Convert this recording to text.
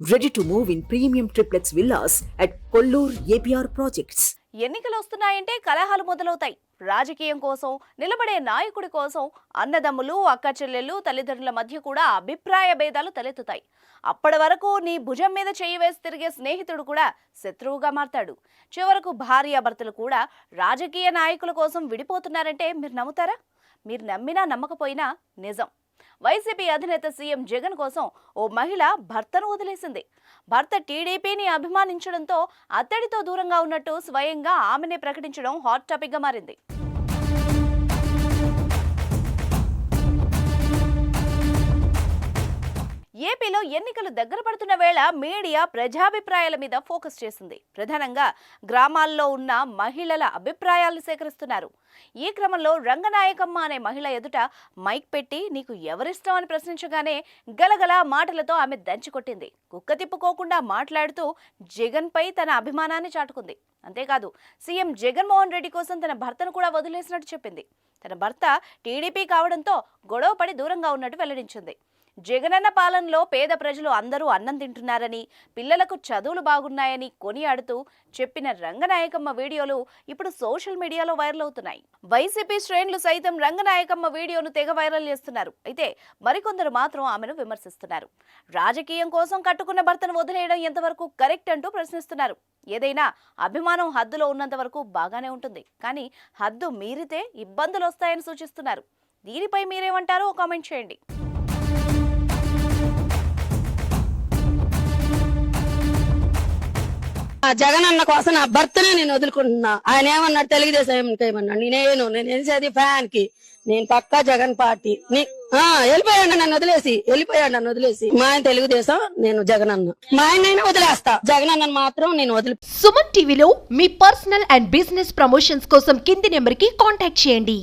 Ready to move in premium triplex villas at Kollur APR Projects. ఎన్నికలు వస్తున్నాయంటే కలహాలు మొదలవుతాయి. రాజకీయం కోసం నిలబడే నాయకుడి కోసం అన్నదమ్ములు, అక్క చెల్లెళ్ళు, తల్లిదండ్రుల మధ్య కూడా అభిప్రాయ భేదాలు తలెత్తుతాయి. అప్పటి వరకు నీ భుజం మీద చేయి వేసి తిరిగే స్నేహితుడు కూడా శత్రువుగా మారతాడు. చివరకు భార్యాభర్తలు కూడా రాజకీయ నాయకుల కోసం విడిపోతున్నారంటే మీరు నమ్ముతారా? మీరు నమ్మినా నమ్మకపోయినా నిజం. వైసీపీ అధినేత సీఎం జగన్ కోసం ఓ మహిళ భర్తను వదిలేసింది. భర్త టీడీపీని అభిమానించడంతో అతడితో దూరంగా ఉన్నట్టు స్వయంగా ఆమెనే ప్రకటించడం హాట్ టాపిక్ గా మారింది. ఏపీలో ఎన్నికలు దగ్గర పడుతున్న వేళ మీడియా ప్రజాభిప్రాయాల మీద ఫోకస్ చేసింది. ప్రధానంగా గ్రామాల్లో ఉన్న మహిళల అభిప్రాయాలు సేకరిస్తున్నారు. ఈ క్రమంలో రంగనాయకమ్మ అనే మహిళ ఎదుట మైక్ పెట్టి నీకు ఎవరిష్టం అని ప్రశ్నించగానే గలగల మాటలతో ఆమె దంచికొట్టింది. కుక్క తిప్పుకోకుండా మాట్లాడుతూ జగన్ పై తన అభిమానాన్ని చాటుకుంది. అంతేకాదు, సీఎం జగన్మోహన్ రెడ్డి కోసం తన భర్తను కూడా వదిలేసినట్టు చెప్పింది. తన భర్త టీడీపీ కావడంతో గొడవపడి దూరంగా ఉన్నట్టు వెల్లడించింది. జగనన్న పాలనలో పేద ప్రజలు అందరూ అన్నం తింటున్నారని, పిల్లలకు చదువులు బాగున్నాయని కొనియాడుతూ చెప్పిన రంగనాయకమ్మ వీడియోలు ఇప్పుడు సోషల్ మీడియాలో వైరల్ అవుతున్నాయి. వైసీపీ శ్రేణులు సైతం రంగనాయకమ్మ వీడియోను తెగ వైరల్ చేస్తున్నారు. అయితే మరికొందరు మాత్రం ఆమెను విమర్శిస్తున్నారు. రాజకీయం కోసం కట్టుకున్న భర్తను వదిలేయడం ఎంతవరకు కరెక్ట్ అంటూ ప్రశ్నిస్తున్నారు. ఏదైనా అభిమానం హద్దులో ఉన్నంత వరకు బాగానే ఉంటుంది, కానీ హద్దు మీరితే ఇబ్బందులు వస్తాయని సూచిస్తున్నారు. దీనిపై మీరేమంటారో కామెంట్ చేయండి. జగన్ అన్న కోసం నా భర్తనే నేను వదులుకుంటున్నా. ఆయన ఏమన్నాడు? తెలుగుదేశం ఏమన్నాడు? నేను వేసేది ఫ్యాన్ కి. నేను పక్కా జగన్ పార్టీ. వెళ్ళిపోయాడు నన్ను వదిలేసి. మా ఆయన తెలుగుదేశం, నేను జగన్ అన్న. మా ఆయన వదిలేస్తా, జగన్ అన్న మాత్రం నేను వదిలి. సుమన్ టీవీలో మీ పర్సనల్ అండ్ బిజినెస్ ప్రమోషన్స్ కోసం కింది నెంబర్ కి కాంటాక్ట్ చేయండి.